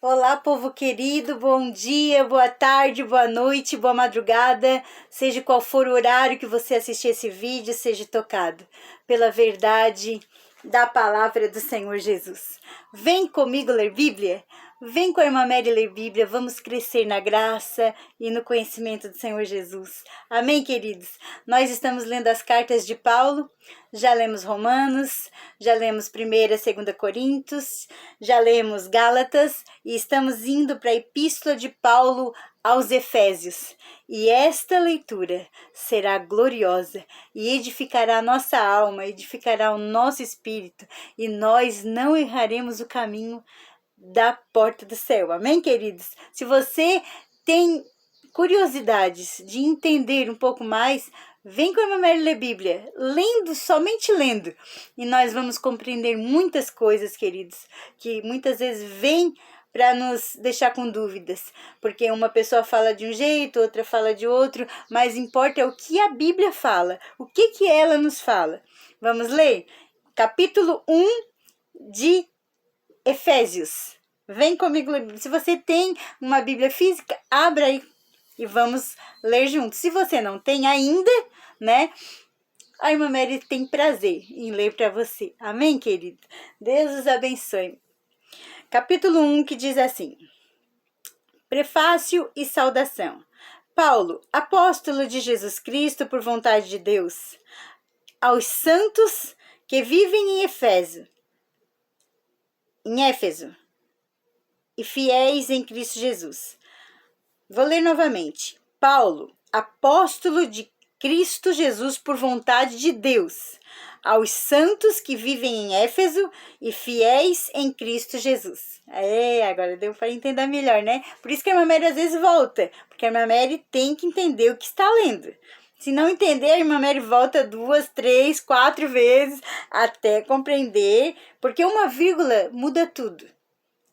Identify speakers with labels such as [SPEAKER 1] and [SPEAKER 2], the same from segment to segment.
[SPEAKER 1] Olá, povo querido, bom dia, boa tarde, boa noite, boa madrugada, seja qual for o horário que você assistir esse vídeo, seja tocado pela verdade da palavra do Senhor Jesus. Vem comigo ler Bíblia? Vem com a irmã Mary ler Bíblia, vamos crescer na graça e no conhecimento do Senhor Jesus. Amém, queridos? Nós estamos lendo as cartas de Paulo, já lemos Romanos, já lemos 1ª e 2ª Coríntios, já lemos Gálatas e estamos indo para a Epístola de Paulo aos Efésios. E esta leitura será gloriosa e edificará a nossa alma, edificará o nosso espírito e nós não erraremos o caminho da porta do céu. Amém, queridos? Se você tem curiosidades de entender um pouco mais, vem com a irmã Mary ler Bíblia, lendo, somente lendo. E nós vamos compreender muitas coisas, queridos, que muitas vezes vêm para nos deixar com dúvidas. Porque uma pessoa fala de um jeito, outra fala de outro, mas importa é o que a Bíblia fala, o que ela nos fala. Vamos ler? Capítulo 1 de Efésios. Vem comigo. Se você tem uma Bíblia física, abra aí e vamos ler juntos. Se você não tem ainda, né? A irmã Mary tem prazer em ler para você. Amém, querido? Deus os abençoe. Capítulo 1, que diz assim: Prefácio e saudação. Paulo, apóstolo de Jesus Cristo por vontade de Deus, aos santos que vivem em Éfeso e fiéis em Cristo Jesus. Vou ler novamente. Paulo, apóstolo de Cristo Jesus por vontade de Deus, aos santos que vivem em Éfeso e fiéis em Cristo Jesus. Agora deu para entender melhor, né? Por isso que a irmã Mary às vezes volta, porque a irmã Mary tem que entender o que está lendo. Se não entender, a irmã Mary volta 2, 3, 4 vezes até compreender, porque uma vírgula muda tudo.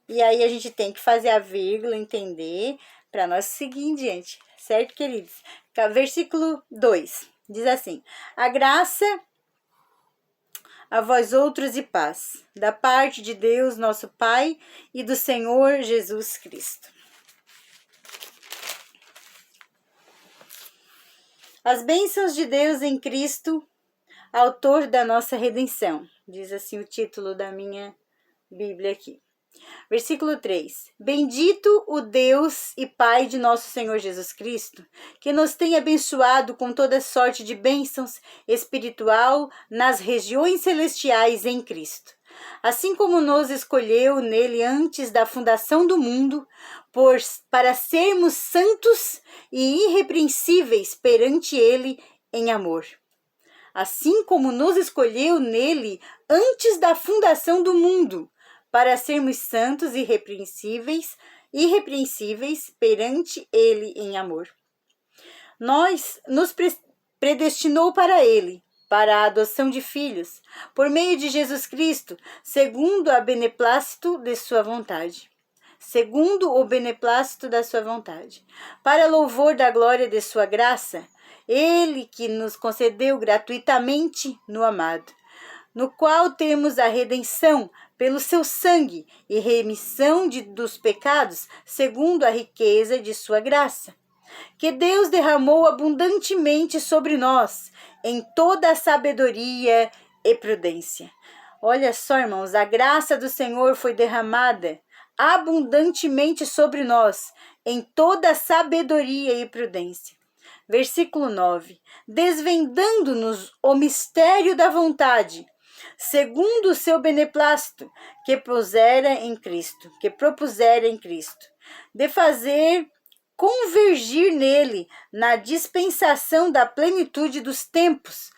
[SPEAKER 1] E aí a gente tem que fazer a vírgula, entender, para nós seguir em diante. Certo, queridos? Versículo 2, diz assim: A graça a vós outros e paz, da parte de Deus, nosso Pai, e do Senhor Jesus Cristo. As bênçãos de Deus em Cristo, autor da nossa redenção. Diz assim o título da minha Bíblia aqui. Versículo 3. Bendito o Deus e Pai de nosso Senhor Jesus Cristo, que nos tem abençoado com toda sorte de bênçãos espiritual nas regiões celestiais em Cristo. Assim como nos escolheu nele antes da fundação do mundo, para sermos santos e irrepreensíveis perante ele em amor. Assim como nos escolheu nele antes da fundação do mundo, para sermos santos e irrepreensíveis perante ele em amor. Nos predestinou para ele, para a adoção de filhos, por meio de Jesus Cristo, segundo o beneplácito de sua vontade. Para louvor da glória de sua graça, ele que nos concedeu gratuitamente no amado, no qual temos a redenção pelo seu sangue e remissão dos pecados, segundo a riqueza de sua graça, que Deus derramou abundantemente sobre nós, em toda a sabedoria e prudência. Olha só, irmãos, a graça do Senhor foi derramada abundantemente sobre nós, em toda a sabedoria e prudência. Versículo 9. Desvendando-nos o mistério da vontade, segundo o seu beneplácito, que propusera em Cristo, de fazer convergir nele, na dispensação da plenitude dos tempos,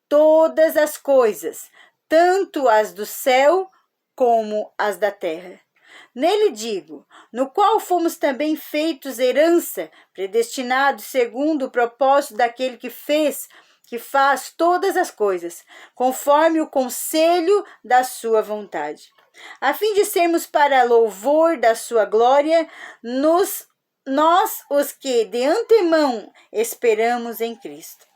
[SPEAKER 1] todas as coisas, tanto as do céu como as da terra. Nele digo, no qual fomos também feitos herança, predestinados segundo o propósito daquele que faz todas as coisas, conforme o conselho da sua vontade, a fim de sermos para louvor da sua glória, nós os que de antemão esperamos em Cristo,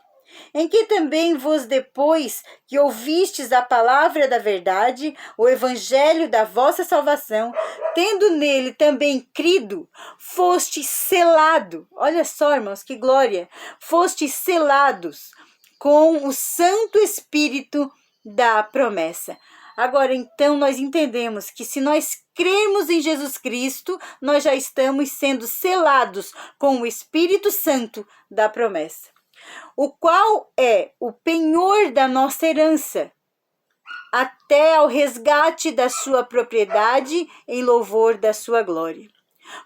[SPEAKER 1] em que também vos depois que ouvistes a palavra da verdade, o evangelho da vossa salvação, tendo nele também crido, foste selado. Olha só, irmãos, que glória! Foste selados com o Santo Espírito da promessa. Agora, então, nós entendemos que se nós crermos em Jesus Cristo, nós já estamos sendo selados com o Espírito Santo da promessa, o qual é o penhor da nossa herança, até ao resgate da sua propriedade em louvor da sua glória.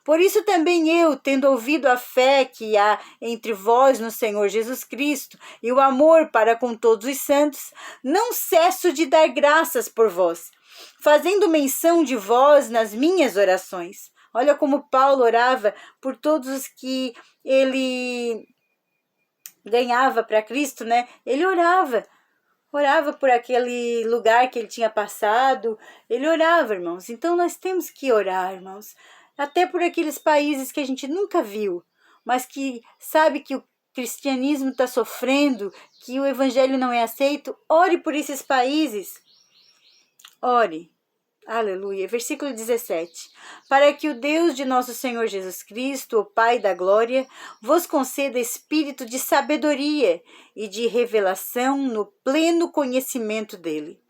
[SPEAKER 1] Por isso também eu, tendo ouvido a fé que há entre vós no Senhor Jesus Cristo e o amor para com todos os santos, não cesso de dar graças por vós, fazendo menção de vós nas minhas orações. Olha como Paulo orava por todos os que ele ganhava para Cristo, né? Ele orava por aquele lugar que ele tinha passado, ele orava, irmãos. Então nós temos que orar, irmãos, até por aqueles países que a gente nunca viu, mas que sabe que o cristianismo está sofrendo, que o evangelho não é aceito. Ore por esses países, ore. Aleluia. Versículo 17. Para que o Deus de nosso Senhor Jesus Cristo, o Pai da glória, vos conceda espírito de sabedoria e de revelação no pleno conhecimento dele.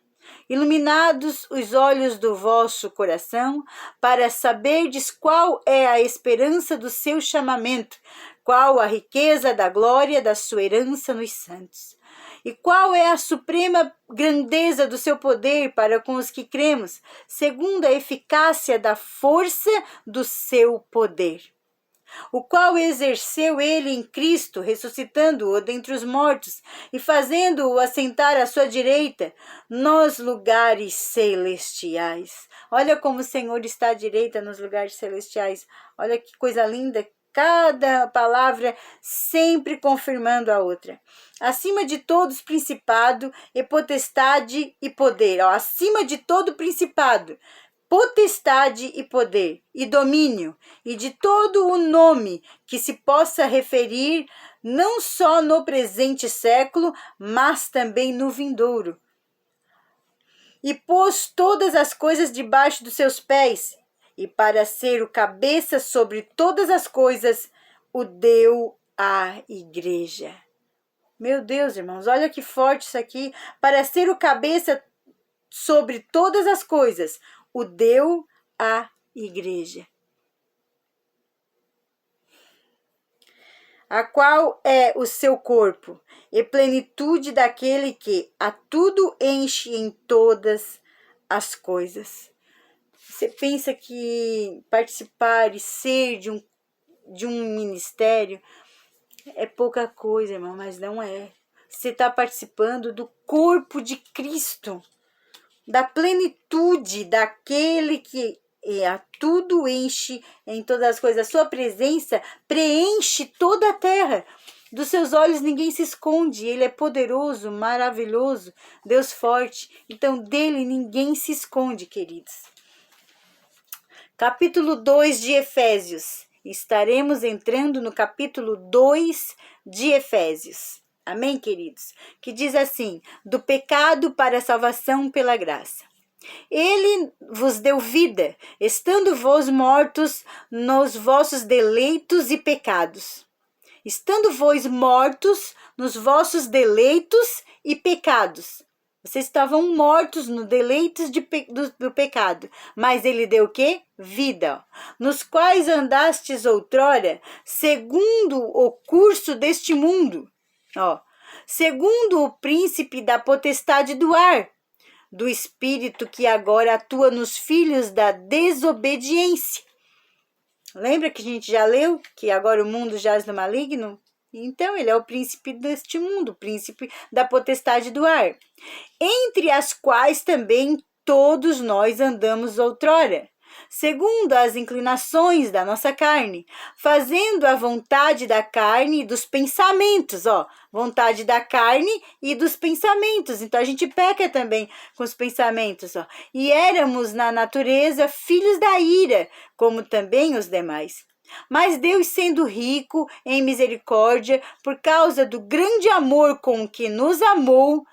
[SPEAKER 1] Iluminados os olhos do vosso coração, para saberdes qual é a esperança do seu chamamento, qual a riqueza da glória da sua herança nos santos. E qual é a suprema grandeza do seu poder para com os que cremos, segundo a eficácia da força do seu poder, o qual exerceu ele em Cristo, ressuscitando-o dentre os mortos e fazendo-o assentar à sua direita nos lugares celestiais. Olha como o Senhor está à direita nos lugares celestiais. Olha que coisa linda. Cada palavra sempre confirmando a outra. Acima de todos principado e potestade e poder. Acima de todo principado, potestade e poder, e domínio, e de todo o nome que se possa referir, não só no presente século, mas também no vindouro. E pôs todas as coisas debaixo dos seus pés, e para ser o cabeça sobre todas as coisas, o deu à igreja. Meu Deus, irmãos, olha que forte isso aqui. Para ser o cabeça sobre todas as coisas, o deu à igreja, a qual é o seu corpo, e plenitude daquele que a tudo enche em todas as coisas. Você pensa que participar e ser de um ministério é pouca coisa, irmão, mas não é. Você está participando do corpo de Cristo, da plenitude daquele que a tudo enche em todas as coisas. A sua presença preenche toda a terra. Dos seus olhos ninguém se esconde. Ele é poderoso, maravilhoso, Deus forte. Então dele ninguém se esconde, queridos. Capítulo 2 de Efésios. Estaremos entrando no capítulo 2 de Efésios. Amém, queridos? Que diz assim: do pecado para a salvação pela graça. Ele vos deu vida, estando vós mortos nos vossos deleitos e pecados. Estando vós mortos nos vossos deleitos e pecados. Vocês estavam mortos no deleitos do pecado, mas ele deu o quê? Vida. Nos quais andastes outrora, segundo o curso deste mundo, segundo o príncipe da potestade do ar, do espírito que agora atua nos filhos da desobediência. Lembra que a gente já leu que agora o mundo jaz no maligno? Então, ele é o príncipe deste mundo, o príncipe da potestade do ar, entre as quais também todos nós andamos outrora, segundo as inclinações da nossa carne, fazendo a vontade da carne e dos pensamentos, vontade da carne e dos pensamentos. Então, a gente peca também com os pensamentos, E éramos, na natureza, filhos da ira, como também os demais. Mas Deus, sendo rico em misericórdia, por causa do grande amor com que nos amou,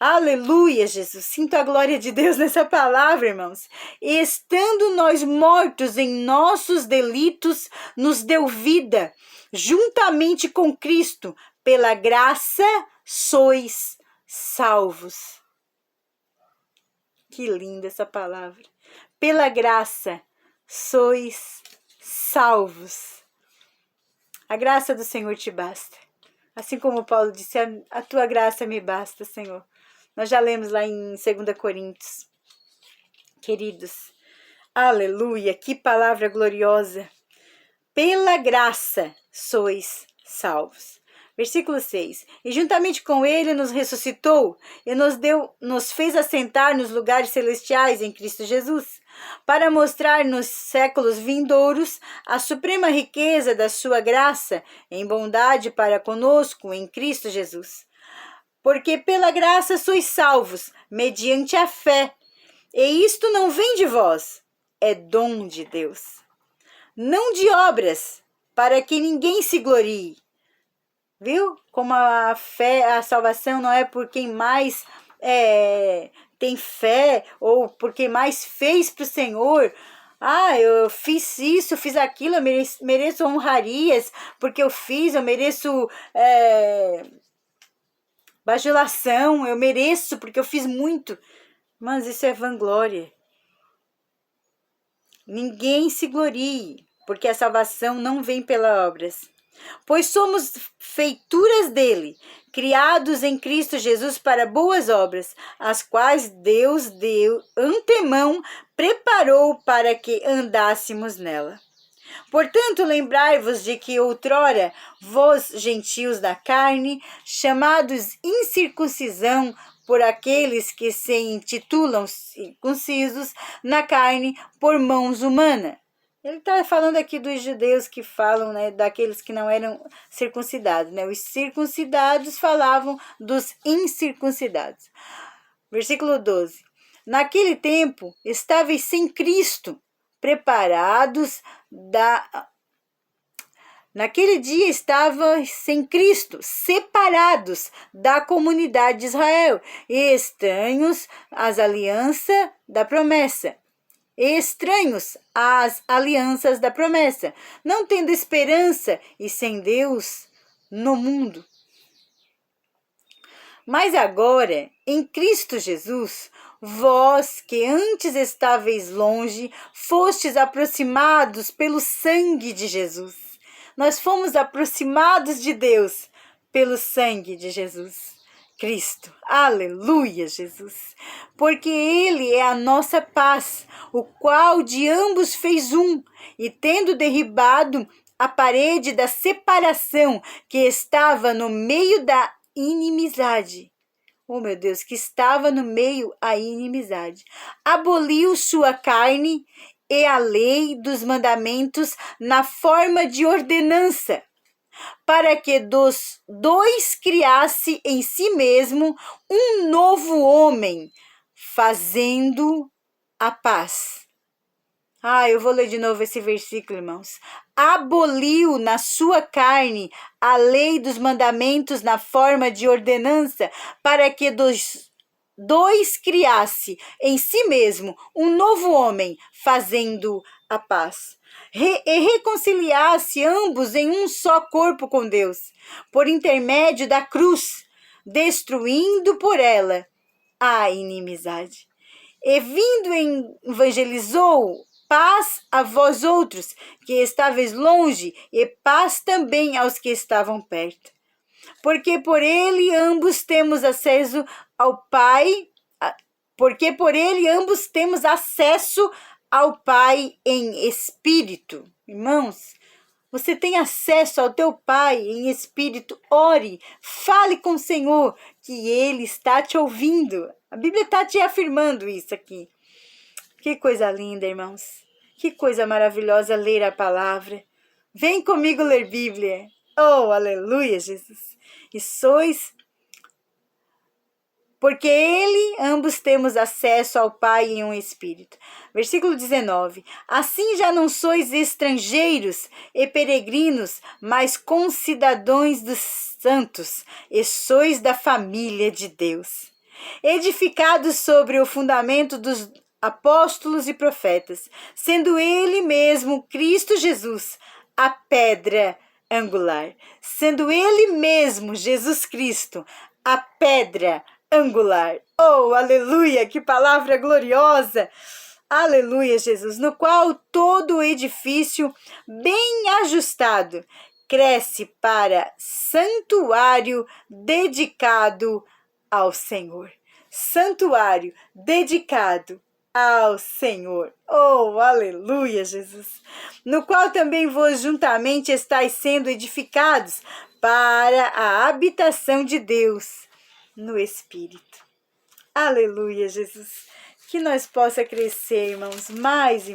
[SPEAKER 1] aleluia, Jesus, sinto a glória de Deus nessa palavra, irmãos. E estando nós mortos em nossos delitos, nos deu vida, juntamente com Cristo, pela graça sois salvos. Que linda essa palavra. Pela graça sois salvos. A graça do Senhor te basta. Assim como Paulo disse, a tua graça me basta, Senhor. Nós já lemos lá em 2 Coríntios. Queridos, aleluia, que palavra gloriosa. Pela graça sois salvos. Versículo 6. E juntamente com ele nos ressuscitou e nos fez assentar nos lugares celestiais em Cristo Jesus, para mostrar nos séculos vindouros a suprema riqueza da sua graça em bondade para conosco em Cristo Jesus. Porque pela graça sois salvos, mediante a fé. E isto não vem de vós, é dom de Deus. Não de obras, para que ninguém se glorie. Viu? Como a fé, a salvação não é por quem mais tem fé ou por quem mais fez para o Senhor. Ah, eu fiz isso, fiz aquilo, eu mereço honrarias porque eu fiz, eu mereço bajulação, eu mereço porque eu fiz muito. Mas isso é vanglória. Ninguém se glorie, porque a salvação não vem pelas obras. Pois somos feituras dele, criados em Cristo Jesus para boas obras, as quais Deus de antemão preparou para que andássemos nela. Portanto, lembrai-vos de que outrora vós, gentios da carne, chamados incircuncisão por aqueles que se intitulam circuncisos na carne por mãos humanas. Ele está falando aqui dos judeus que falam, né, daqueles que não eram circuncidados, né? Os circuncidados falavam dos incircuncidados. Versículo 12. Naquele tempo, estáveis sem Cristo, preparados Naquele dia estavam sem Cristo, separados da comunidade de Israel, e estranhos às alianças da promessa. Estranhos às alianças da promessa, não tendo esperança e sem Deus no mundo. Mas agora, em Cristo Jesus, vós que antes estáveis longe, fostes aproximados pelo sangue de Jesus. Nós fomos aproximados de Deus pelo sangue de Jesus. Cristo, aleluia, Jesus, porque Ele é a nossa paz, o qual de ambos fez um, e tendo derribado a parede da separação que estava no meio da inimizade, oh meu Deus, que estava no meio a inimizade, aboliu sua carne e a lei dos mandamentos na forma de ordenança, para que dos dois criasse em si mesmo um novo homem, fazendo a paz. Eu vou ler de novo esse versículo, irmãos. Aboliu na sua carne a lei dos mandamentos na forma de ordenança, para que dos dois criasse em si mesmo um novo homem, fazendo a paz. E reconciliasse ambos em um só corpo com Deus, por intermédio da cruz, destruindo por ela a inimizade. E vindo evangelizou paz a vós outros, que estáveis longe, e paz também aos que estavam perto. Porque por ele ambos temos acesso ao Pai, ao Pai em espírito. Irmãos, você tem acesso ao teu Pai em espírito. Ore, fale com o Senhor, que Ele está te ouvindo. A Bíblia está te afirmando isso aqui. Que coisa linda, irmãos. Que coisa maravilhosa ler a palavra. Vem comigo ler Bíblia. Oh, aleluia, Jesus. E sois porque ele, ambos temos acesso ao Pai em um Espírito. Versículo 19. Assim já não sois estrangeiros e peregrinos, mas concidadãos dos santos, e sois da família de Deus, edificados sobre o fundamento dos apóstolos e profetas, sendo ele mesmo Cristo Jesus, a pedra angular. Sendo ele mesmo, Jesus Cristo, a pedra angular. Oh, aleluia, que palavra gloriosa! Aleluia, Jesus, no qual todo o edifício bem ajustado cresce para santuário dedicado ao Senhor. Santuário dedicado ao Senhor. Oh, aleluia, Jesus. No qual também vós juntamente estáis sendo edificados para a habitação de Deus no Espírito. Aleluia, Jesus. Que nós possa crescer, irmãos, mais e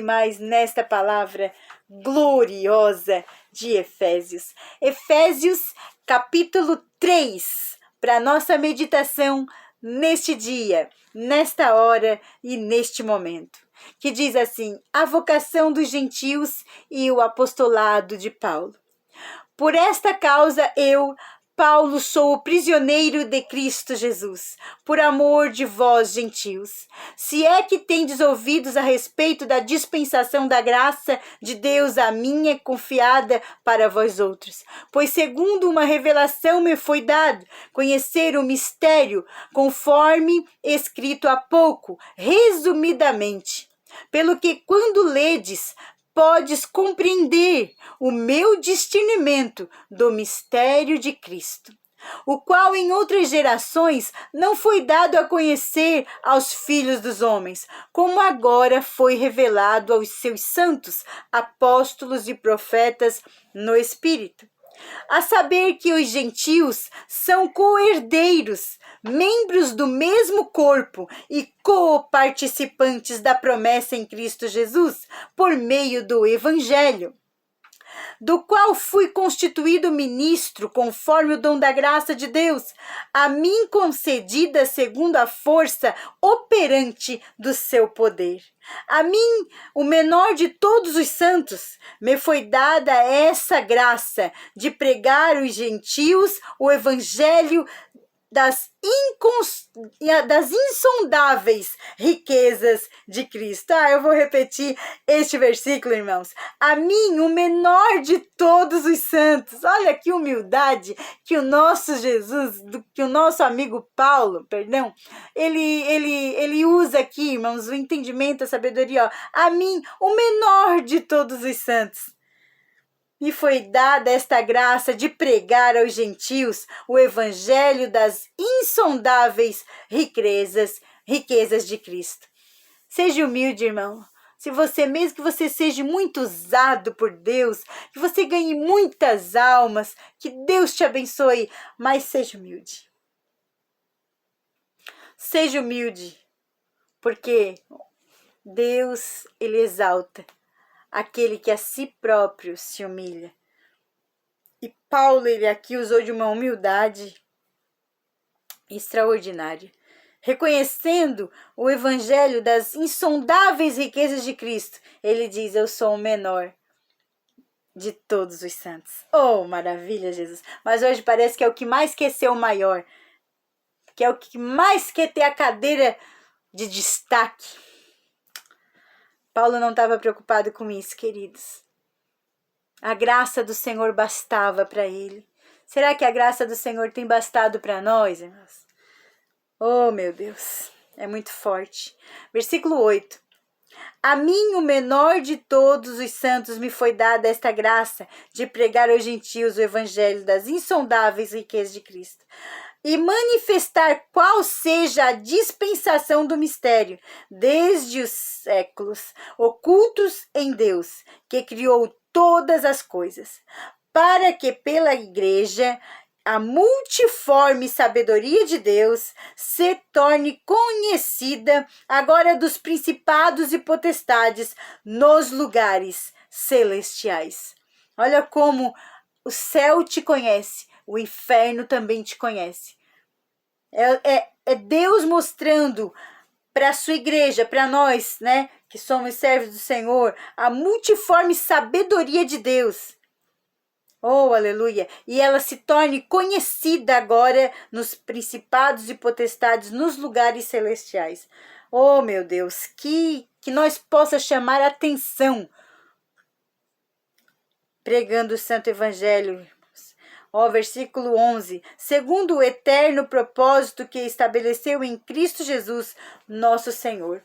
[SPEAKER 1] mais nesta palavra gloriosa de Efésios. Efésios capítulo 3, para nossa meditação neste dia, nesta hora e neste momento, que diz assim: a vocação dos gentios e o apostolado de Paulo. Por esta causa eu, Paulo, sou o prisioneiro de Cristo Jesus, por amor de vós, gentios. Se é que tendes ouvidos a respeito da dispensação da graça de Deus, a minha confiada para vós outros. Pois segundo uma revelação me foi dado conhecer o mistério, conforme escrito há pouco, resumidamente. Pelo que quando ledes, podes compreender o meu discernimento do mistério de Cristo, o qual em outras gerações não foi dado a conhecer aos filhos dos homens, como agora foi revelado aos seus santos, apóstolos e profetas no Espírito. A saber que os gentios são co-herdeiros, membros do mesmo corpo e co-participantes da promessa em Cristo Jesus, por meio do Evangelho, do qual fui constituído ministro, conforme o dom da graça de Deus, a mim concedida segundo a força operante do seu poder. A mim, o menor de todos os santos, me foi dada essa graça de pregar aos gentios o evangelho das insondáveis riquezas de Cristo. Eu vou repetir este versículo, irmãos. A mim, o menor de todos os santos. Olha que humildade que o nosso Jesus, que o nosso amigo Paulo, ele usa aqui, irmãos, o entendimento, a sabedoria. A mim, o menor de todos os santos. Me foi dada esta graça de pregar aos gentios o evangelho das insondáveis riquezas de Cristo. Seja humilde, irmão. Se você, mesmo que você seja muito usado por Deus, que você ganhe muitas almas, que Deus te abençoe, mas seja humilde. Seja humilde, porque Deus, ele exalta aquele que a si próprio se humilha. E Paulo, ele aqui usou de uma humildade extraordinária, reconhecendo o evangelho das insondáveis riquezas de Cristo. Ele diz: eu sou o menor de todos os santos. Oh, maravilha, Jesus! Mas hoje parece que é o que mais quer ser o maior, que é o que mais quer ter a cadeira de destaque. Paulo não estava preocupado com isso, queridos. A graça do Senhor bastava para ele. Será que a graça do Senhor tem bastado para nós, irmãos? Oh, meu Deus, é muito forte. Versículo 8. A mim, o menor de todos os santos, me foi dada esta graça de pregar aos gentios o evangelho das insondáveis riquezas de Cristo, e manifestar qual seja a dispensação do mistério, desde os séculos, ocultos em Deus, que criou todas as coisas, para que pela igreja a multiforme sabedoria de Deus se torne conhecida agora dos principados e potestades nos lugares celestiais. Olha como o céu te conhece, o inferno também te conhece. É Deus mostrando para a sua igreja, para nós, né, que somos servos do Senhor, a multiforme sabedoria de Deus. Oh, aleluia! E ela se torne conhecida agora nos principados e potestades, nos lugares celestiais. Oh, meu Deus, que nós possa chamar a atenção pregando o Santo Evangelho. Ó, versículo 11. Segundo o eterno propósito que estabeleceu em Cristo Jesus, nosso Senhor,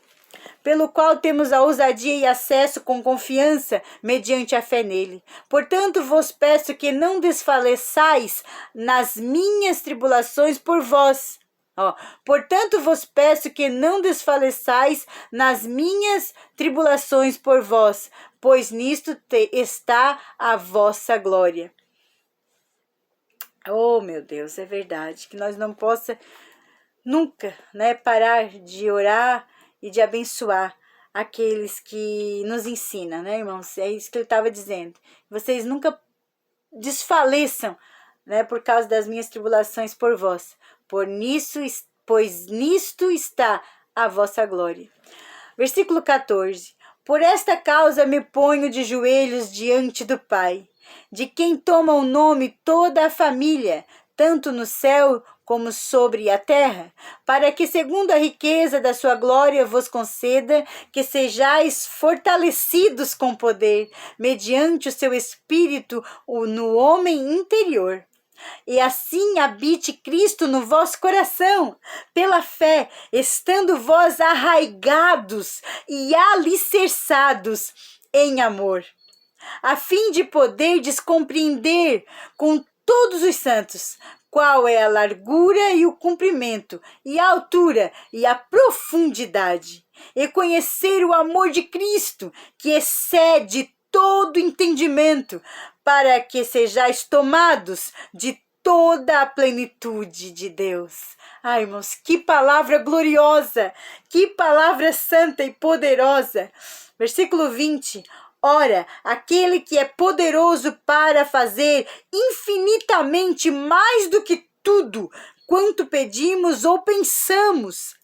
[SPEAKER 1] pelo qual temos a ousadia e acesso com confiança mediante a fé nele. Portanto, vos peço que não desfaleçais nas minhas tribulações por vós. Portanto, vos peço que não desfaleçais nas minhas tribulações por vós, pois nisto está a vossa glória. Oh, meu Deus, é verdade, que nós não possa nunca, né, parar de orar e de abençoar aqueles que nos ensinam, né, irmãos? É isso que ele estava dizendo. Vocês nunca desfaleçam, né, por causa das minhas tribulações por vós, pois nisto está a vossa glória. Versículo 14. Por esta causa me ponho de joelhos diante do Pai, de quem toma o nome toda a família, tanto no céu como sobre a terra, para que, segundo a riqueza da sua glória, vos conceda que sejais fortalecidos com poder, mediante o seu Espírito no homem interior. E assim habite Cristo no vosso coração, pela fé, estando vós arraigados e alicerçados em amor, a fim de poderdes compreender com todos os santos qual é a largura e o comprimento, e a altura e a profundidade, e conhecer o amor de Cristo, que excede todo entendimento, para que sejais tomados de toda a plenitude de Deus. Ai, irmãos, que palavra gloriosa, que palavra santa e poderosa. Versículo 20. Ora, aquele que é poderoso para fazer infinitamente mais do que tudo quanto pedimos ou pensamos,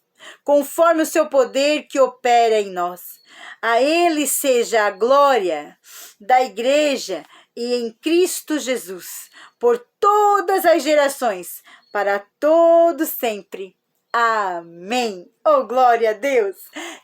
[SPEAKER 1] conforme o seu poder que opera em nós. A ele seja a glória da igreja e em Cristo Jesus, por todas as gerações, para todos sempre. Amém. Oh, glória a Deus.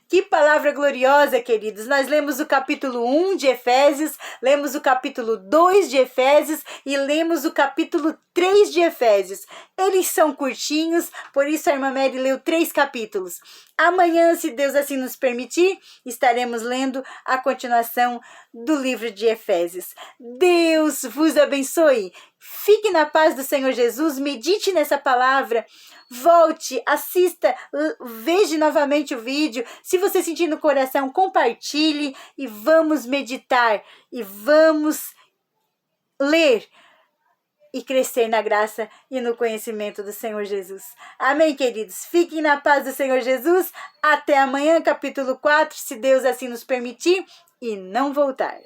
[SPEAKER 1] Que palavra gloriosa, queridos. Nós lemos o capítulo 1 de Efésios, lemos o capítulo 2 de Efésios e lemos o capítulo 3 de Efésios. Eles são curtinhos, por isso a irmã Mary leu 3 capítulos. Amanhã, se Deus assim nos permitir, estaremos lendo a continuação do livro de Efésios. Deus vos abençoe. Fique na paz do Senhor Jesus, medite nessa palavra, volte, assista, veja novamente o vídeo. Se você sentir no coração, compartilhe e vamos meditar e vamos ler e crescer na graça e no conhecimento do Senhor Jesus. Amém, queridos? Fiquem na paz do Senhor Jesus. Até amanhã, capítulo 4, se Deus assim nos permitir e não voltar.